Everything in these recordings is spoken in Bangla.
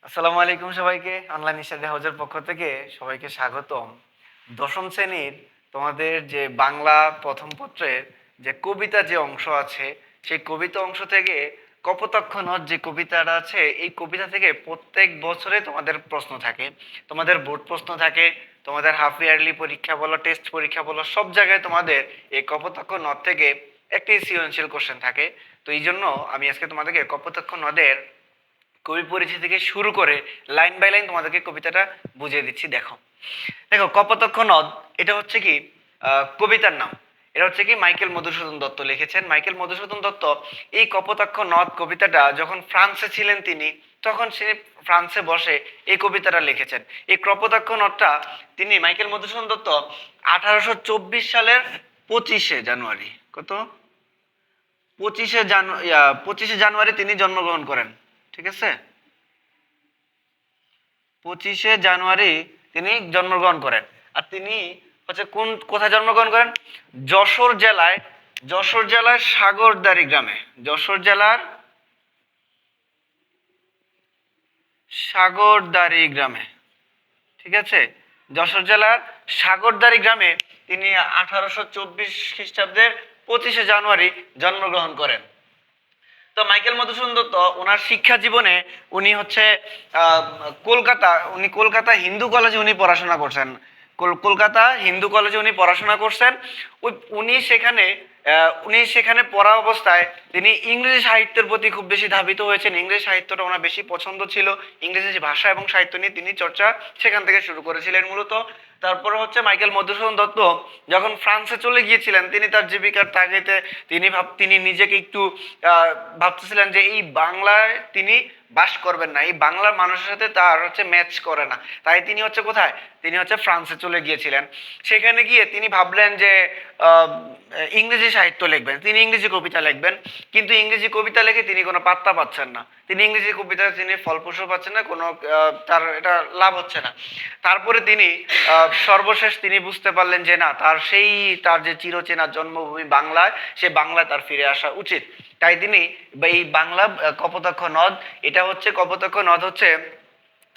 আসসালামু আলাইকুম সবাইকে। অনলাইন স্টাডি হাউসের পক্ষ থেকে সবাইকে স্বাগতম। দশম শ্রেণীর তোমাদের যে বাংলা প্রথম পত্রের যে কবিতা যে অংশ আছে, সেই কবিতা অংশ থেকে কপোতাক্ষ নদ যে কবিতাটা আছে, এই কবিতা থেকে প্রত্যেক বছরে তোমাদের প্রশ্ন থাকে, তোমাদের বোর্ড প্রশ্ন থাকে, তোমাদের হাফ ইয়ারলি পরীক্ষা বলো, টেস্ট পরীক্ষা বলো, সব জায়গায় তোমাদের এই কপোতাক্ষ নদ থেকে একটি সৃজনশীল কোশ্চেন থাকে। তো এই জন্য আমি আজকে তোমাদেরকে কপোতাক্ষ নদের কবি পরিচয় থেকে শুরু করে লাইন বাই লাইন তোমাদেরকে কবিতাটা বুঝিয়ে দিচ্ছি। দেখো দেখো কপোতাক্ষ নদ এটা হচ্ছে কি কবিতার নাম। এটা হচ্ছে কি মাইকেল মধুসূদন দত্ত লিখেছেন। মাইকেল মধুসূদন দত্ত এই কপোতাক্ষ নদ কবিতাটা যখন ফ্রান্সে ছিলেন তিনি, তখন সে ফ্রান্সে বসে এই কবিতাটা লিখেছেন। এই কপোতাক্ষ নদটা তিনি মাইকেল মধুসূদন দত্ত 1824 সালের 25শে জানুয়ারি, কত 25শে জানুয়ারি তিনি জন্মগ্রহণ করেন। ঠিক আছে, 25শে জানুয়ারি তিনি জন্মগ্রহণ করেন। আর তিনি হচ্ছে কোথায় জন্মগ্রহণ করেন? যশোর জেলায়, যশোর জেলার সাগরদাড়ি গ্রামে, যশোর জেলার সাগরদাড়ি গ্রামে। ঠিক আছে, যশোর জেলার সাগরদাড়ি গ্রামে তিনি 1824 খ্রিস্টাব্দের 25শে জানুয়ারি জন্মগ্রহণ করেন। তো মাইকেল মধুসূদন দত্ত ওনার শিক্ষা জীবনে উনি হচ্ছে কলকাতা হিন্দু কলেজে উনি পড়াশোনা করছেন। কলকাতা হিন্দু কলেজে উনি পড়াশোনা করছেন। উনি সেখানে পড়া অবস্থায় তিনি ইংরেজি সাহিত্যের প্রতি খুব বেশি ধাবিত হয়েছেন। ইংরেজি সাহিত্যটা ওনার বেশি পছন্দ ছিল। ইংরেজি ভাষা এবং সাহিত্য নিয়ে তিনি চর্চা সেখান থেকে শুরু করেছিলেন মূলত। তারপরে হচ্ছে মাইকেল মধুসূদন দত্ত যখন ফ্রান্সে চলে গিয়েছিলেন, তিনি তার জীবিকার তাগিদে তিনি নিজেকে একটু ভাবতেছিলেন যে এই বাংলায় তিনি বাস করবেন না, এই বাংলার মানুষের সাথে তার হচ্ছে ম্যাচ করে না। তাই তিনি হচ্ছে কোথায়, তিনি হচ্ছে ফ্রান্সে চলে গিয়েছিলেন। সেখানে গিয়ে তিনি ভাবলেন যে ইংরেজি সাহিত্য লিখবেন, তিনি ইংরেজি কবিতা লিখবেন। কিন্তু ইংরেজি কবিতা লিখে তিনি কোনো পাত্তা পাচ্ছেন না, তিনি ইংরেজি কবিতা তিনি ফলপ্রসূ পাচ্ছেন না, কোনো তার এটা লাভ হচ্ছে না। তারপরে তিনি সর্বশেষ তিনি বুঝতে পারলেন যে না, তার যে চিরচেনা জন্মভূমি বাংলায়, সে বাংলায় তার ফিরে আসা উচিত। তাই তিনি এই বাংলা কপোতাক্ষ নদ, এটা হচ্ছে কপোতাক্ষ নদ হচ্ছে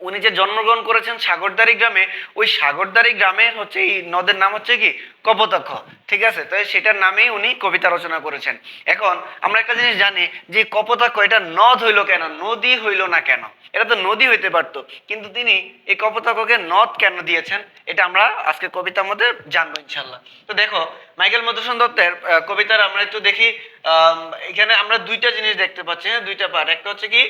উনি যে জন্মগ্রহণ করেছেন সাগরদাড়ি গ্রামে, ওই সাগরদাড়ি গ্রামের হচ্ছে এই নদের নাম হচ্ছে কি কপোতাক্ষ। ঠিক আছে, তো সেটার নামেই উনি কবিতা রচনা করেছেন। এখন আমরা একটা জিনিস জানি যে কপোতাক্ষ এটা নদ হইলো কেন, নদী হইলো না কেন? এটা তো নদী হইতে পারতো, কিন্তু তিনি এই কপোতাক্ষকে নদ কেন দিয়েছেন, এটা আমরা আজকে কবিতার মধ্যে জানবো ইনশাল্লাহ। তো দেখো মাইকেল মধুসূদন দত্তের কবিতার আমরা একটু দেখি। এখানে আমরা দুইটা জিনিস দেখতে পাচ্ছি, হ্যাঁ দুইটা পার্ট। একটা হচ্ছে কি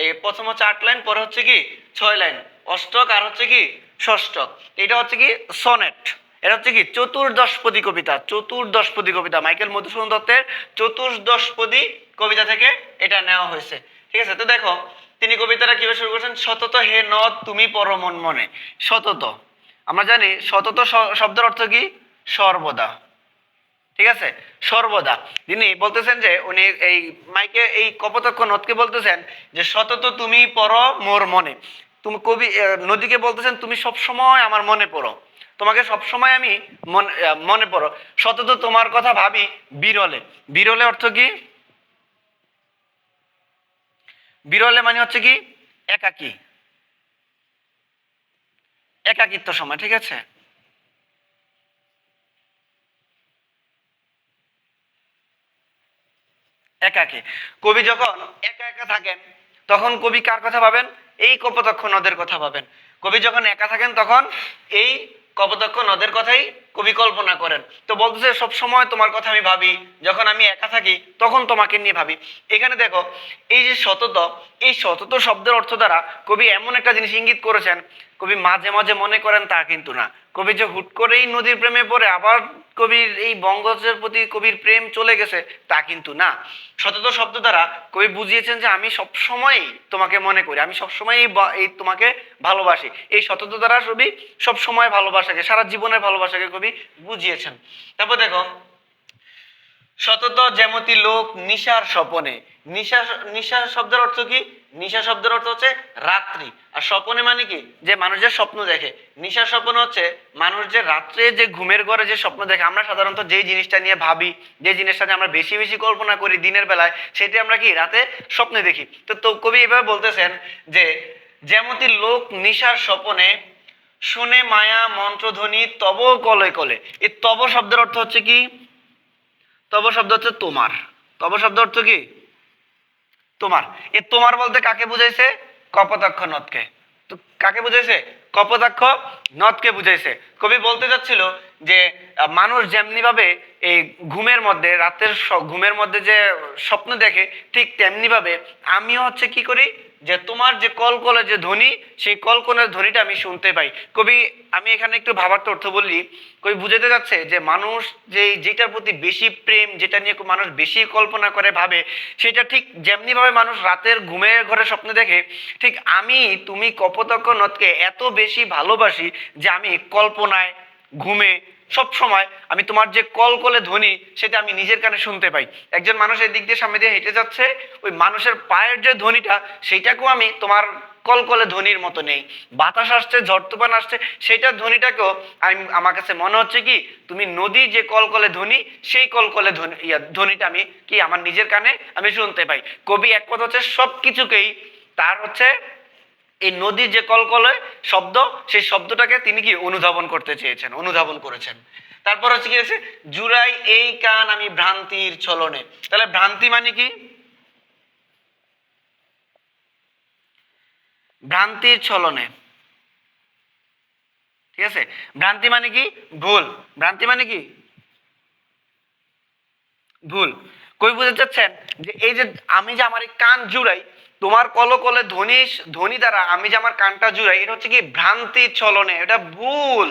এই প্রথম হচ্ছে 8 লাইন, পরে হচ্ছে কি 6 লাইন, অষ্টক আর হচ্ছে কি ষষ্ঠক। এটা হচ্ছে কি সনেট। এটা হচ্ছে কি চতুর্দশপদী কবিতা, চতুর্দশপদী কবিতা মাইকেল মধুসূদন দত্তের চতুর্দশপদী কবিতা থেকে এটা নেওয়া হয়েছে। ঠিক আছে, তো দেখো তিনি কবিতাটা কিভাবে শুরু করেছেন। সতত হে নদ তুমি পরমন মনে। সতত, আমরা জানি সতত শব্দের অর্থ কি সর্বদা। ঠিক আছে, সর্বদা। তিনি বলতেছেন যে উনি এই কপোতাক্ষ নদকে বলতেছেন যে সতত তুমি পড়ো মোর মনে। তুমি কবি নদীকে বলতেছেন তুমি সব সময় আমার মনে পড়ো, তোমাকে সব সময় আমি মনে পড়ো। সতত তোমার কথা ভাবি বিরলে। বিরলে অর্থ কি? বিরলে মানে হচ্ছে কি একাকী, একাকিত্ব সময়। ঠিক আছে, একাকী। কবি যখন একা একা থাকেন তখন কবি কার কথা ভাবেন? এই কপোতাক্ষ নদের কথা ভাবেন। কবি যখন একা থাকেন তখন এই কপোতাক্ষ নদের কথাই কবি কল্পনা করেন। তো বলতেছে সব সময় তোমার কথা আমি ভাবি, যখন আমি একা থাকি তখন তোমাকে নিয়ে ভাবি। এখানে দেখো এই যে সতত, এই সতত শব্দের অর্থ দ্বারা কবি এমন একটা জিনিস ইঙ্গিত করেছেন, কবি মাঝে মাঝে মনে করেন তা কিন্তু না। কবি যে হুট করেই নদীর প্রেমে পড়ে আবার কবির এই বঙ্গজের প্রতি কবির প্রেম চলে গেছে তা কিন্তু না। সতত শব্দ দ্বারা কবি বুঝিয়েছেন যে আমি সব সময় তোমাকে মনে করি, আমি সব সময় এই তোমাকে ভালোবাসি। এই সতত দ্বারা কবি সব সময় ভালোবাসাকে, সারা জীবনের ভালোবাসাকে কবি বুঝিয়েছেন। তারপর দেখো সতত যেমতি লোক নিশার স্বপনে। নিশা, নিশা শব্দের অর্থ কি? নিশা শব্দের অর্থ হচ্ছে রাত্রি। আর স্বপনে মানে কি? যে মানুষ যে স্বপ্ন দেখে। নিশা স্বপ্ন হচ্ছে মানুষ যে রাত্রে যে ঘুমের ঘরে যে স্বপ্ন দেখে। আমরা সাধারণত যেই জিনিসটা নিয়ে ভাবি, যে জিনিসটা নিয়ে আমরা বেশি বেশি কল্পনা করি দিনের বেলায়, সেটি আমরা কি রাতে স্বপ্নে দেখি। তো কবি এভাবে বলতেছেন যে যেমতি লোক নিশার স্বপনে শুনে মায়া মন্ত্রধ্বনি তব কলে কলে। এই তব শব্দের অর্থ হচ্ছে কি? তব শব্দ হচ্ছে তোমার। তব শব্দ অর্থ কি? তোমার। এ তোমার বলতে কাকে বুঝাইছে? কপোতাক্ষ নদকে। তো কাকে বুঝাইছে? কপোতাক্ষ নদকে বুঝাইছে। কবি বলতে যাচ্ছিল যে মানুষ যেমনি ভাবে এই ঘুমের মধ্যে, রাতের ঘুমের মধ্যে যে স্বপ্ন দেখে, ঠিক তেমনি ভাবে আমিও হচ্ছে কি করি, যে তোমার যে কলকলে যে ধ্বনি, সেই কলকলের ধ্বনিটা আমি শুনতে পাই। কবি, আমি এখানে একটু ভাবার্থ অর্থ বললি, কবি বুঝাতে যাচ্ছে যে মানুষ যেটার প্রতি বেশি প্রেম, যেটা নিয়ে মানুষ বেশি কল্পনা করে ভাবে, সেটা ঠিক যেমনি ভাবে মানুষ রাতের ঘুমের ঘরে স্বপ্ন দেখে, ঠিক আমি তুমি কপোতাক্ষ নদকে এত বেশি ভালোবাসি যে আমি কল্পনায়, ঘুমে, সব সময় আমি তোমার যে কলকলে ধ্বনি সেটা আমি নিজের কানে শুনতে পাই। একজন মানুষ এই দিক দিয়ে সামনে দিয়ে হেঁটে যাচ্ছে, ওই মানুষের পায়ের যে ধ্বনিটা, সেইটাকেও আমি তোমার কলকলে ধ্বনির মতো নেই। বাতাস আসছে, ঝড় তুফান আসছে, সেইটার ধ্বনিটাকেও আমি, আমার কাছে মনে হচ্ছে কি তুমি নদীর যে কলকলে ধ্বনি, সেই কলকলে ধ্বনিটা আমি কি আমার নিজের কানে আমি শুনতে পাই। কবি এক কথা হচ্ছে সব কিছুকেই তার হচ্ছে এই নদীর যে কলকলে শব্দ, সেই শব্দটাকে তিনি কি অনুধাবন করতে চেয়েছেন, অনুধাবন করেছেন। তারপর হচ্ছে কি আছে, জুড়াই এই কান আমি ভ্রান্তির ছলনে। তাহলে ভ্রান্তি মানে কি? ভ্রান্তির ছলনে, ঠিক আছে। ভ্রান্তি মানে কি? ভুল। ভ্রান্তি মানে কি? ভুল। কই বুঝতে চাচ্ছেন যে এই যে আমি যে আমার এই কান জুড়াই, তোমার কলকলে ধ্বনি, ধ্বনি দ্বারা আমি যে আমার কানটা জুড়াই, এটা হচ্ছে কি ভ্রান্তির ছলনে, এটা ভুল।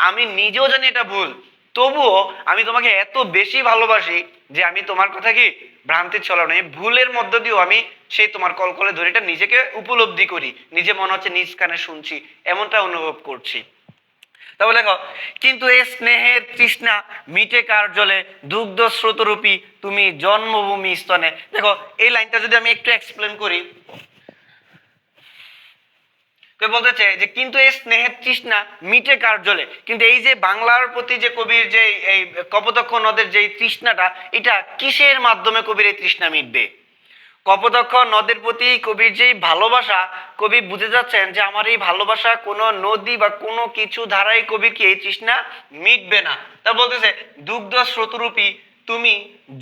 আমি নিজেও জানি এটা ভুল, তবুও আমি তোমাকে এত বেশি ভালোবাসি যে আমি তোমার কথা কি ভ্রান্তির ছলনে, ভুলের মধ্য দিয়েও আমি সেই তোমার কলকলে ধ্বনিটা নিজেকে উপলব্ধি করি, নিজে মনে হচ্ছে নিজ কানে শুনছি, এমনটা অনুভব করছি। তারপর দেখো, কিন্তু এই স্নেহের তৃষ্ণা মিটে কার জলে, দুগ্ধ স্রোতরূপী তুমি জন্মভূমি স্তনে। দেখো এই লাইনটা যদি আমি একটু এক্সপ্লেন করি, বলতেছে যে কিন্তু এই স্নেহের তৃষ্ণা মিটে কার জলে। কিন্তু এই যে বাংলার প্রতি যে কবির যে এই কপোতাক্ষ নদের যে তৃষ্ণাটা, এটা কিসের মাধ্যমে কবির এই তৃষ্ণা মিটবে? কপোতাক্ষ নদের প্রতি কবির যে ভালোবাসা, কবি বুঝে যাচ্ছেন যে আমার এই ভালোবাসা কোনো নদী বা কোনো কিছু ধারাই কবির কি এই তৃষ্ণা মিটবে না। তা বলতেছে দুগ্ধ স্রোতরূপী তুমি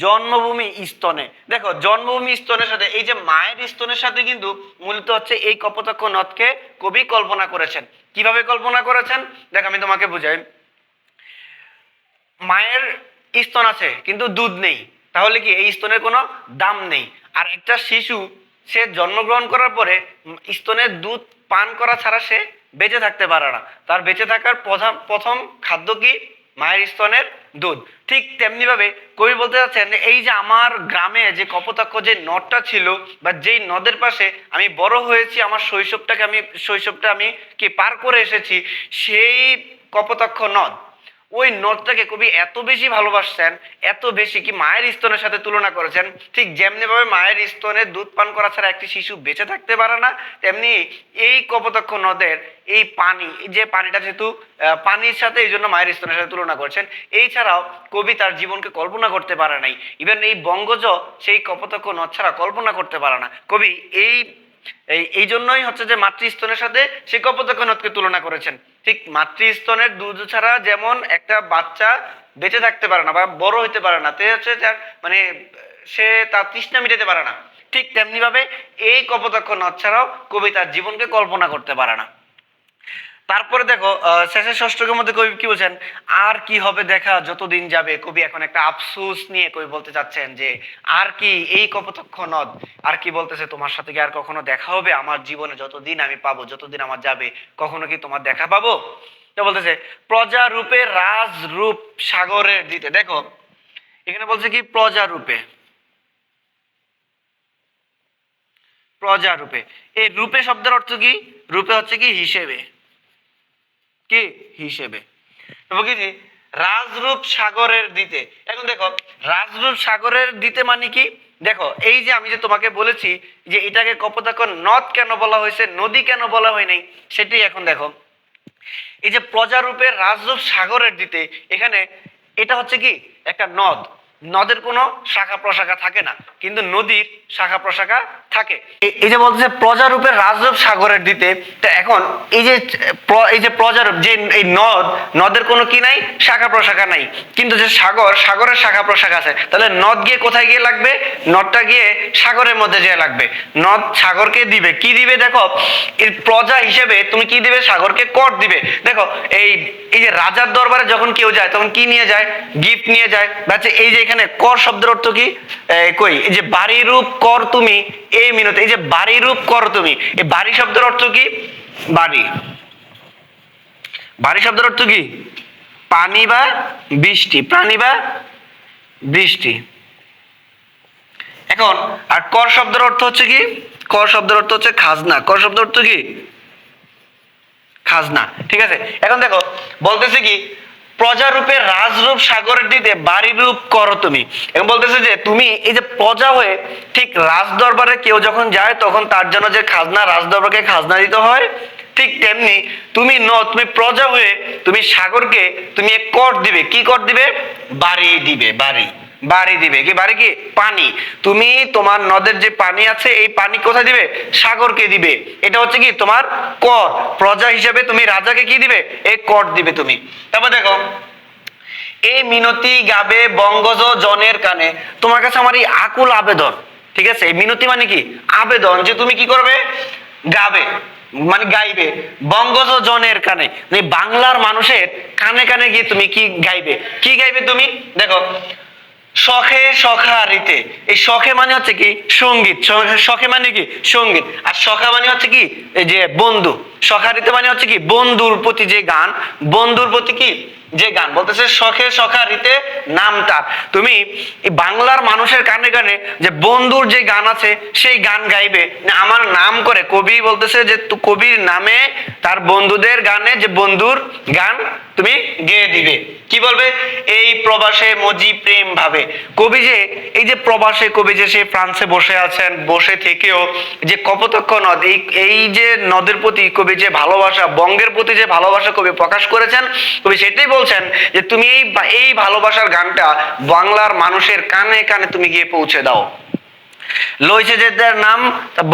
জন্মভূমি স্তনে। দেখো জন্মভূমি স্তনের সাথে, এই যে মায়ের স্তনের সাথে কিন্তু মূলত হচ্ছে এই কপোতাক্ষ নদকে কবি কল্পনা করেছেন। কিভাবে কল্পনা করেছেন? দেখ আমি তোমাকে বুঝাই। মায়ের স্তন আছে কিন্তু দুধ নেই, তাহলে কি এই স্তনের কোনো দাম নেই। আর একটা শিশু সে জন্মগ্রহণ করার পরে স্তনের দুধ পান করা ছাড়া সে বেঁচে থাকতে পারে না। তার বেঁচে থাকার প্রথম খাদ্য কি? মায়ের স্তনের দুধ। ঠিক তেমনি ভাবে কবি বলতে চাচ্ছেন এই যে আমার গ্রামে যে কপোতাক্ষ যে নদটা ছিল, বা যেই নদের পাশে আমি বড় হয়েছি, আমার শৈশবটা আমি কি পার করে এসেছি, সেই কপোতাক্ষ নদ, ওই নদটাকে কবি এত বেশি ভালোবাসছেন, এত বেশি কি মায়ের স্তনের সাথে তুলনা করেছেন। ঠিক যেমনি ভাবে মায়ের স্তনে দুধ পান করা ছাড়া একটি শিশু বেঁচে থাকতে পারে না, তেমনি এই কপোতাক্ষ নদের এই পানি, যে পানিটা যেহেতু পানির সাথে, এই জন্য মায়ের স্তনের সাথে তুলনা করছেন। এই ছাড়াও কবি তার জীবনকে কল্পনা করতে পারে নাই। ইভেন এই বঙ্গজ সেই কপোতাক্ষ নদ ছাড়া কল্পনা করতে পারে না। কবি এই জন্যই হচ্ছে যে মাতৃস্তনের সাথে সেই কপোতাক্ষ নদকে তুলনা করেছেন। ঠিক মাতৃস্তনের দুধ ছাড়া যেমন একটা বাচ্চা বেঁচে থাকতে পারে না বা বড় হইতে পারে না, তে হচ্ছে যার মানে সে তার তৃষ্ণা মিটাতে পারে না, ঠিক তেমনি ভাবে এই কপোতাক্ষ নদ ছাড়াও কবি তার জীবনকে কল্পনা করতে পারে না। তারপরে দেখো শেষের ষষ্ঠকের মধ্যে কবি কি বলছেন, আর কি হবে দেখা যতদিন যাবে। কবি এখন একটা আফসোস নিয়ে কবি বলতে চাচ্ছেন যে আর কি এই কপোতাক্ষ নদ আর কি বলতেছে, তোমার সাথে কি আর কখনো দেখা হবে? আমার জীবনে যতদিন আমি পাবো, যতদিন আমার যাবে, কখনো কি তোমার দেখা পাবো? তো বলতেছে প্রজা রূপে রাজ রূপ সাগরের দিতে। দেখো এখানে বলছে কি প্রজা রূপে, প্রজা রূপে। এই রূপে শব্দের অর্থ কি? রূপে হচ্ছে কি হিসেবে, কি হিসেবে। কি রাজরূপ সাগরের দিতে। এখন দেখো রাজরূপ সাগরের দিতে মানে কি? দেখো এই যে আমি যে তোমাকে বলেছি যে এটাকে কপোতাক্ষ নদ কেন বলা হয়েছে, নদী কেন বলা হয় নাই, সেটি এখন দেখো। এই যে প্রজারূপের রাজরূপ সাগরের দিতে, এখানে এটা হচ্ছে কি একটা নদ। নদের কোনো শাখা প্রশাখা থাকে না, কিন্তু নদীর শাখা প্রশাখা থাকে। এই যে বলতেছে প্রজারূপের রাজরূপ সাগরের দিতে, তো এখন এই যে প্রজারূপ, যে এই নদের কোনো কি নাই, শাখা প্রশাখা নাই, কিন্তু যে সাগরের শাখা প্রশাখা আছে। তাহলে নদ গিয়ে কোথায় গিয়ে লাগবে? নদটা গিয়ে সাগরের মধ্যে যেয়ে লাগবে। নদ সাগরকে দিবে কি দিবে? দেখো, এই প্রজা হিসেবে তুমি কি দিবে? সাগরকে কর দিবে। দেখো, এই এই যে রাজার দরবারে যখন কেউ যায় তখন কি নিয়ে যায়? গিফট নিয়ে যায়। বাচ্চা, এই যে এখানে কর শব্দের অর্থ কি? কই, এই যে বাড়ি রূপ কর তুমি এই মিনতে, এই যে বাড়ি রূপ কর তুমি, এই বাড়ি শব্দের অর্থ কি? বাড়ি। বাড়ি শব্দের অর্থ কি? পানি বা বৃষ্টি, প্রাণী বা বৃষ্টি। এখন আর কর শব্দের অর্থ হচ্ছে কি? কর শব্দের অর্থ হচ্ছে খাজনা। কর শব্দের অর্থ কি? খাজনা। ঠিক আছে, এখন দেখো বলতেছে কি, প্রজারূপে রাজরূপ সাগরের দিতে বাড়ি রূপ করো তুমি। এবং বলতেছে যে তুমি এই যে প্রজা হয়ে ঠিক রাজ দরবারে কেউ যখন যায় তখন তার জন্য যে খাজনা, রাজ দরবারকে খাজনা দিতে হয়, ঠিক তেমনি তুমি প্রজা হয়ে তুমি সাগরকে তুমি এক কর দিবে। কি কর দিবে? বাড়ি দিবে। বাড়ি দিবে কি? বাড়ি কি? পানি। তুমি তোমার নদের যে পানি আছে এই পানি কোথায় দিবে? সাগরকে দিবে। এটা হচ্ছে কি তোমার কর। প্রজা হিসেবে তুমি রাজাকে কি দিবে? এই কর দিবে তুমি। তারপর দেখো, এই মিনতি গাবে বঙ্গজ জনের কানে। তোমার কাছে আমার এই আকুল আবেদন। ঠিক আছে, এই মিনতি মানে কি? আবেদন, যে তুমি কি করবে? গাবে, মানে গাইবে। বঙ্গজ জনের কানে, মানে বাংলার মানুষের কানে কানে গিয়ে তুমি কি গাইবে? কি গাইবে তুমি? দেখো, শখে সখারিতে, এই শখে মানে হচ্ছে কি? সঙ্গীত। শখে মানে কি? সঙ্গীত। আর সখা মানে হচ্ছে কি? এই যে বন্ধু। সখারিতে মানে হচ্ছে কি? বন্ধুর প্রতি যে গান, বন্ধুর প্রতি কি? যে গান। বলতেছে শখে সখারিতে নাম তার। তুমি এই বাংলার মানুষের কানে কানে যে বন্ধুর যে গান আছে সেই গান গাইবে, আমার নাম করে। কবি বলতেছে যে কবির নামে তার বন্ধুদের গানে যে বন্ধুর গান তুমি গেয়ে দিবে। কি বলবে? এই প্রবাসে মজি প্রেম ভাবে। কবি যে এই যে প্রবাসে, কবি যে সে ফ্রান্সে বসে আছেন, বসে থেকেও যে কপোতাক্ষ নদ, এই যে নদের প্রতি কবি যে ভালোবাসা, বঙ্গের প্রতি যে ভালোবাসা কবি প্রকাশ করেছেন, কবি সেটাই বলছেন যে তুমি এই ভালোবাসার গানটা বাংলার মানুষের কানে কানে তুমি গিয়ে পৌঁছে দাও। লইছে যে তার নাম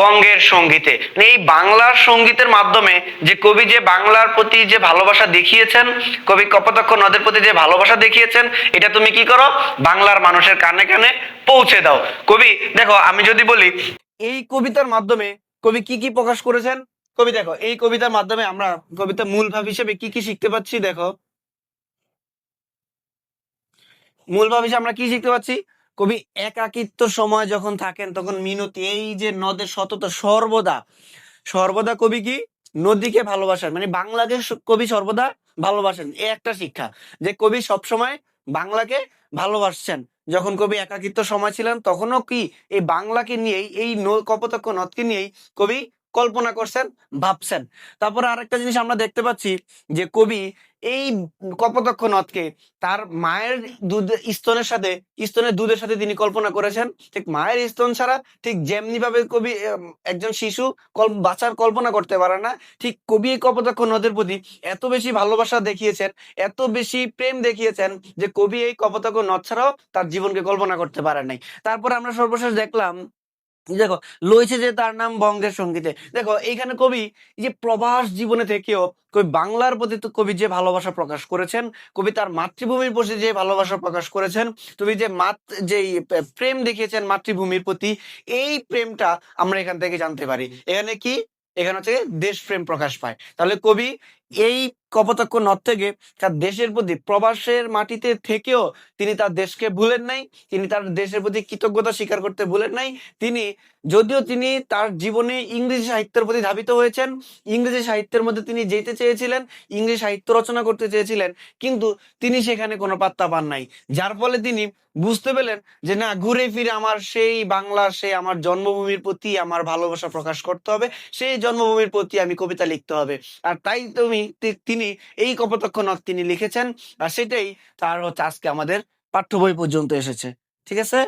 বঙ্গের সঙ্গীতে। এই বাংলার সঙ্গীতের মাধ্যমে যে কবি যে বাংলার প্রতি যে ভালোবাসা দেখিয়েছেন, কবি কপোতাক্ষ নদের প্রতি যে ভালোবাসা দেখিয়েছেন, এটা তুমি কি করো? বাংলার মানুষের কানে কানে পৌঁছে দাও। কবি দেখো, আমি যদি বলি এই কবিতার মাধ্যমে কবি কি কি প্রকাশ করেছেন। কবি দেখো, এই কবিতার মাধ্যমে আমরা কবিতার মূল ভাব হিসেবে কি কি শিখতে পাচ্ছি। দেখো, মূল ভাব হিসেবে আমরা কি শিখতে পাচ্ছি? কবি একাকিত্ব সময় যখন থাকেন তখন মিনতি, এই যে নদের সতত সর্বদা সর্বদা কবি কি? নদীকে ভালোবাসেন, মানে বাংলাকে কবি সর্বদা ভালোবাসেন। এই একটা শিক্ষা, যে কবি সবসময় বাংলাকে ভালোবাসছেন। যখন কবি একাকিত্ব সময় ছিলেন তখনও কি এই বাংলাকে নিয়েই, এই কপোতাক্ষ নদকে নিয়েই কবি কল্পনা করছেন, ভাবছেন। তারপরে আরেকটা জিনিস আমরা দেখতে পাচ্ছি যে কবি এই কপোতাক্ষ নদকে তার মায়ের দুধ স্তনের সাথে, স্তনের দুধের সাথে তিনি কল্পনা করেছেন। ঠিক মায়ের স্তন ছাড়া ঠিক যেমনি ভাবে কবি একজন শিশু বাঁচার কল্পনা করতে পারে না, ঠিক কবি এই কপোতাক্ষ নদের প্রতি এত বেশি ভালোবাসা দেখিয়েছেন, এত বেশি প্রেম দেখিয়েছেন যে কবি এই কপোতাক্ষ নদ ছাড়াও তার জীবনকে কল্পনা করতে পারেন নাই। তারপর আমরা সর্বশেষ দেখলাম, দেখো, লইছে যে তার নাম বঙ্গের সঙ্গীতে। দেখো, এইখানে কবি এই যে প্রবাস জীবনে থেকেও কবি বাংলার প্রতি তো কবি যে ভালোবাসা প্রকাশ করেছেন, কবি তার মাতৃভূমির প্রতি যে ভালোবাসা প্রকাশ করেছেন, তুমি যে যে প্রেম দেখিয়েছেন মাতৃভূমির প্রতি, এই প্রেমটা আমরা এখান থেকে জানতে পারি। এখানে কি? এখানে হচ্ছে দেশপ্রেম প্রকাশ পায়। তাহলে কবি এই কপোতাক্ষ নদ থেকে তার দেশের প্রতি, প্রবাসের মাটিতে থেকেও তিনি তার দেশকে ভুলেন নাই, তিনি তার দেশের প্রতি কৃতজ্ঞতা স্বীকার করতে ভুলেন নাই। তিনি, যদিও তিনি তার জীবনে ইংরেজি সাহিত্যের প্রতি ধাবিত হয়েছেন, ইংরেজি সাহিত্যের মধ্যে তিনি যেতে চেয়েছিলেন, ইংরেজি সাহিত্য রচনা করতে চেয়েছিলেন, কিন্তু তিনি সেখানে কোনো পাত্তা পান নাই। যার ফলে তিনি বুঝতে পেলেন যে না, ঘুরে ফিরে আমার সেই বাংলার, সেই আমার জন্মভূমির প্রতি আমার ভালোবাসা প্রকাশ করতে হবে, সেই জন্মভূমির প্রতি আমি কবিতা লিখতে হবে। আর তাই তিনি এই কপোতাক্ষ নদ তিনি লিখেছেন। আর সেটাই তার হচ্ছে আজকে আমাদের পাঠ্য বই পর্যন্ত এসেছে। ঠিক আছে,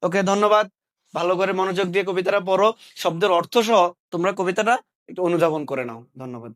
ওকে, ধন্যবাদ। ভালো করে মনোযোগ দিয়ে কবিতাটা পড়ো, শব্দের অর্থ সহ তোমরা কবিতাটা একটু অনুধাবন করে নাও। ধন্যবাদ।